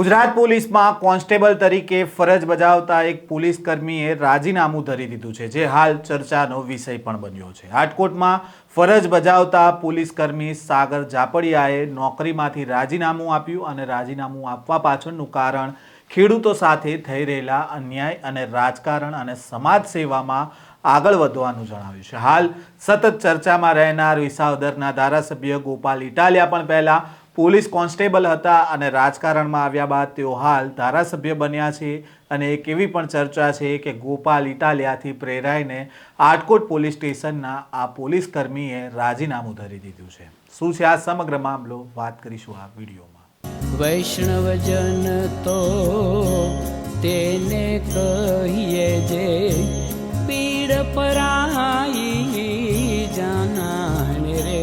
ગુજરાત પોલીસમાં કોન્સ્ટેબલ તરીકે ફરજ બજાવતા એક પોલીસ કર્મીએ રાજીનામું ધરી દીધું છે, જે હાલ ચર્ચાનો વિષય પણ બન્યો છે। રાજકોટમાં ફરજ બજાવતા પોલીસ કર્મી સાગર જાપડિયાએ નોકરીમાંથી રાજીનામું આપ્યું અને રાજીનામું આપવા પાછળનું કારણ ખેડૂતો સાથે થઈ રહેલા અન્યાય અને રાજકારણ અને સમાજ સેવામાં આગળ વધવાનું જણાવ્યું છે। હાલ સતત ચર્ચામાં રહેનાર વિસાવદરના ધારાસભ્ય ગોપાલ ઇટાલિયા પણ પહેલા પોલીસ કોન્સ્ટેબલ હતા અને રાજકારણમાં આવ્યા બાદ તેઓ હાલ ધારાસભ્ય બન્યા છે અને એક એવી પણ ચર્ચા છે કે ગોપાલ ઇટાલિયાથી પ્રેરાઈને રાજકોટ પોલીસ સ્ટેશનના આ પોલીસ કર્મીએ રાજીનામું ધરી દીધું છે। શું છે આ સમગ્ર મામલો, વાત કરીશું આ વિડીયોમાં। વૈષ્ણવજન તો તેને કહીએ જે પીડ પરાઈ જાનાને રે।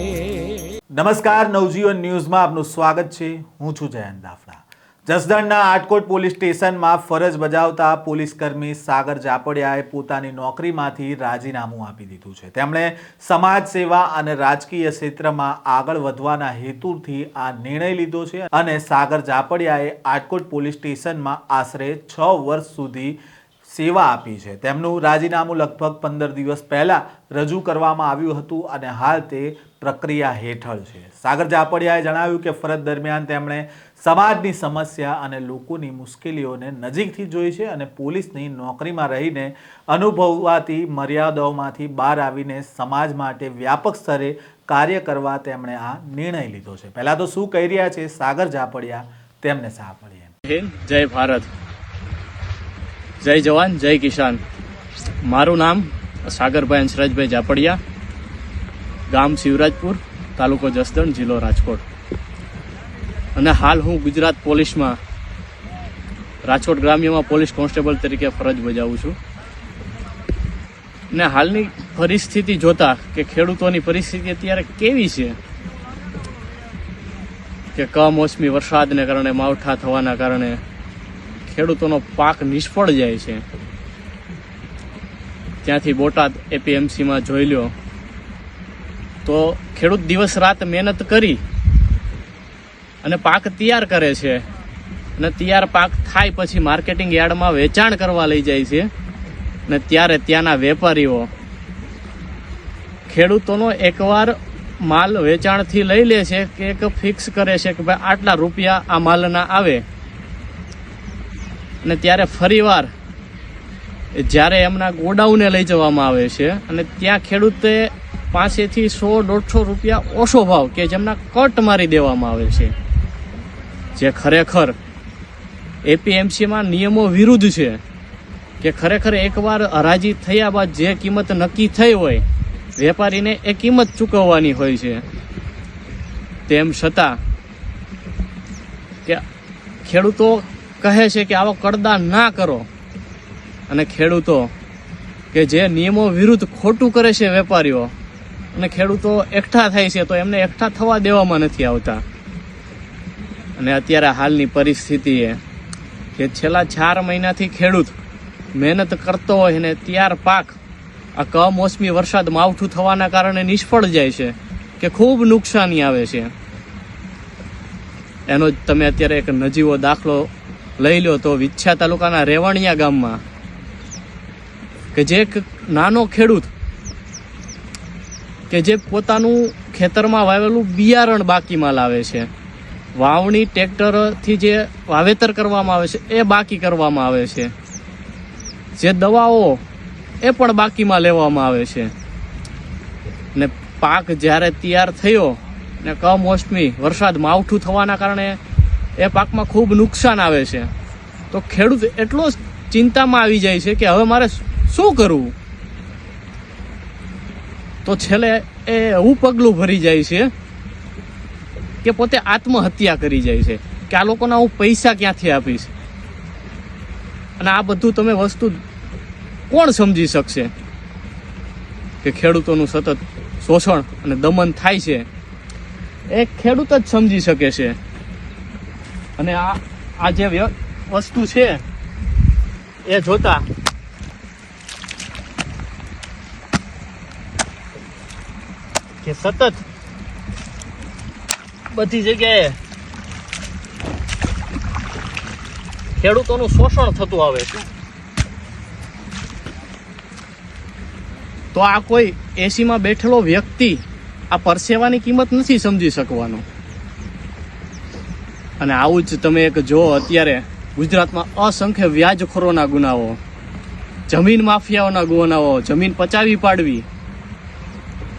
નમસ્કાર, નવજીવન ન્યૂઝમાં આપનું સ્વાગત છે। હું છું જયંત દાફડા। જસદણના રાજકોટ પોલીસ સ્ટેશનમાં ફરજ બજાવતા પોલીસ કર્મી સાગર જાપડિયાએ પોતાની નોકરીમાંથી રાજીનામું આપી દીધું છે। તેમણે સમાજ સેવા અને રાજકીય ક્ષેત્રમાં આગળ વધવાના હેતુથી આ નિર્ણય લીધો છે અને સાગર જાપડિયાએ રાજકોટ પોલીસ સ્ટેશનમાં આશરે 6 વર્ષ સુધી સેવા આપી છે। તેમનું રાજીનામું લગભગ 15 દિવસ પહેલા રજૂ કરવામાં આવ્યું હતું અને હાલ તે પ્રક્રિયા હેઠળ છે। સાગર જાપડિયાએ જણાવ્યું કે ફરજ દરમિયાન તેમણે સમાજની સમસ્યા અને લોકોની મુશ્કેલીઓને નજીકથી જોઈ છે અને પોલીસની નોકરીમાં રહીને અનુભવાતી મર્યાદાઓમાંથી બહાર આવીને સમાજ માટે વ્યાપક સ્તરે કાર્ય કરવા તેમણે આ નિર્ણય લીધો છે। પહેલા તો શું કહી રહ્યા છે સાગર જાપડિયા, તેમને સાંભળીએ। જય ભારત, જય જવાન, જય કિસાન। મારું નામ સાગરભાઈ હંસરાજભાઈ જાપડિયા, ગામ શિવરાજપુર, તાલુકો જસદણ, જિલ્લો રાજકોટ। અને હાલ હું ગુજરાત પોલીસમાં રાજકોટ ગ્રામ્યમાં પોલીસ કોન્સ્ટેબલ તરીકે ફરજ બજાવું છું। ને હાલની પરિસ્થિતિ જોતા કે ખેડૂતોની પરિસ્થિતિ અત્યારે કેવી છે કે કમોસમી વરસાદને કારણે, માવઠા થવાના કારણે ખેડૂતોનો પાક નિષ્ફળ જાય છે। ત્યાંથી બોટાદ એપીએમસીમાં જોઈ લ્યો તો ખેડૂત દિવસ રાત મહેનત કરી અને પાક તૈયાર કરે છે અને તૈયાર પાક થાય પછી માર્કેટિંગ યાર્ડમાં વેચાણ કરવા લઈ જાય છે અને ત્યારે ત્યાંના વેપારીઓ ખેડૂતોનો એકવાર માલ વેચાણથી લઈ લે છે કે એક ફિક્સ કરે છે કે ભાઈ આટલા રૂપિયા આ માલના આવે, અને ત્યારે ફરીવાર જ્યારે એમના ગોડાઉને લઈ જવામાં આવે છે અને ત્યાં ખેડૂતે પાસેથી 100-150 રૂપિયા ઓછો ભાવ કે જેમના કટ મારી દેવામાં આવે છે, જે ખરેખર એપીએમસીમાં નિયમો વિરુદ્ધ છે કે ખરેખર એકવાર હરાજી થયા બાદ જે કિંમત નક્કી થઈ હોય વેપારીને એ કિંમત ચૂકવવાની હોય છે। તેમ છતાં કે ખેડૂતો કહે છે કે આવો કરદા ના કરો, અને ખેડૂતો કે જે નિયમો વિરુદ્ધ ખોટું કરે છે વેપારીઓ, અને ખેડૂતો એકઠા થાય છે તો એમને એકઠા થવા દેવામાં નથી આવતા। અને અત્યારે હાલની પરિસ્થિતિએ કે છેલ્લા 4 મહિનાથી ખેડૂત મહેનત કરતો હોય ને તૈયાર પાક આ કમોસમી વરસાદ, માવઠું થવાના કારણે નિષ્ફળ જાય છે કે ખૂબ નુકસાની આવે છે। એનો જ તમે અત્યારે એક નજીવો દાખલો લઈ લો તો વિછ્યા તાલુકાના રેવાણિયા ગામમાં કે જે એક નાનો ખેડૂત કે જે પોતાનું ખેતરમાં વાવેલું બિયારણ બાકીમાં લાવે છે, વાવણી ટ્રેક્ટરથી જે વાવેતર કરવામાં આવે છે એ બાકી કરવામાં આવે છે, જે દવાઓ એ પણ બાકીમાં લેવામાં આવે છે, ને પાક જ્યારે તૈયાર થયો ને કમોસમી વરસાદ, માવઠું થવાના કારણે એ પાકમાં ખૂબ નુકસાન આવે છે તો ખેડૂત એટલો ચિંતામાં આવી જાય છે કે હવે મારે શું કરવું, તો છેલ્લે એ એવું પગલું ભરી જાય છે કે પોતે આત્મહત્યા કરી જાય છે કે આ લોકોના હું પૈસા ક્યાંથી આપીશ। અને આ બધું તમે વસ્તુ કોણ સમજી શકશે કે ખેડૂતોનું સતત શોષણ અને દમન થાય છે, એ ખેડૂત જ સમજી શકે છે। અને આ જે વસ્તુ છે એ જોતા કે સતત બધી જગ્યાએ ખેડૂતોનું શોષણ થતું આવે છે. તો આ કોઈ એસીમાં બેઠેલો વ્યક્તિ આ પરસેવાની કિંમત નથી સમજી શકવાનો. અને આવું જ તમે એક જો અત્યારે ગુજરાતમાં અસંખ્ય વ્યાજખોરોના ગુનાઓ, જમીન માફિયાઓના ગુનાઓ, જમીન પચાવી પાડવી,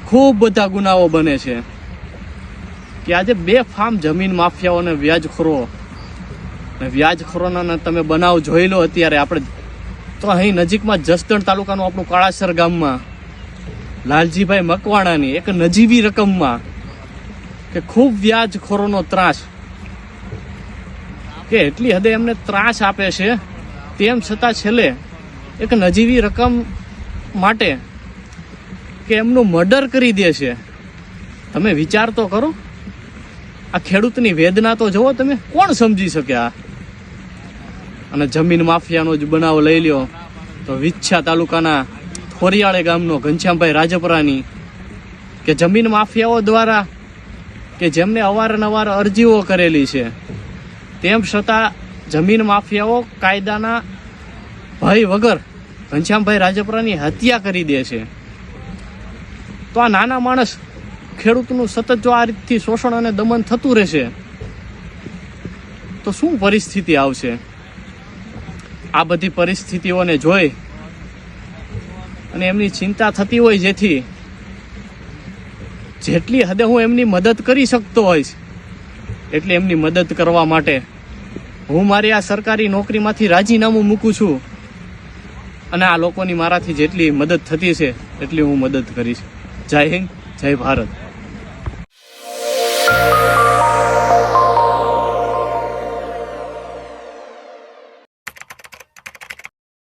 ખૂબ બધા ગુનાઓ બને છે કે આજે બેફામ જમીન માફિયાઓ અને વ્યાજખોરોના તમે બનાવ જોઈ લો. અત્યારે આપણે તો અહીં નજીકમાં જસદણ તાલુકાનું આપણું કાળાસર ગામમાં લાલજીભાઈ મકવાણાની એક નજીવી રકમમાં કે ખૂબ વ્યાજખોરોનો ત્રાસ, કે એટલી હદે એમને ત્રાસ આપે છે, તેમ છતાં છેલ્લે એક નજીવી રકમ માટે કે એમનું મર્ડર કરી દે છે. તમે વિચાર તો કરો, આ ખેડૂતની વેદના તો જુઓ તમે, કોણ સમજી શકે આ? અને જમીન માફિયાનો જ બનાવ લઈ લ્યો તો વિછા તાલુકાના ખોરિયાળે ગામનો ઘનશ્યામભાઈ રાજપરાની, કે જમીન માફિયાઓ દ્વારા કે જેમને અવારનવાર અરજીઓ કરેલી છે, તેમ છતાં જમીન માફિયાઓ કાયદાના ભય વગર ઘનશ્યામભાઈ રાજપરાની હત્યા કરી દે છે. તો આ નાના માણસ ખેડૂતનું સતત જો આ રીતથી શોષણ અને દમન થતું રહેશે તો શું પરિસ્થિતિ આવશે? આ બધી પરિસ્થિતિઓને જોઈ અને એમની ચિંતા થતી હોય, જેટલી હદે હું એમની મદદ કરી શકતો હોઈશ એટલે એમની મદદ કરવા માટે હું મારી આ સરકારી નોકરીમાંથી રાજીનામું મૂકું છું અને આ લોકોની મારાથી જેટલી મદદ થતી છે એટલી હું મદદ કરીશ. જય હિન્દ, જય ભારત.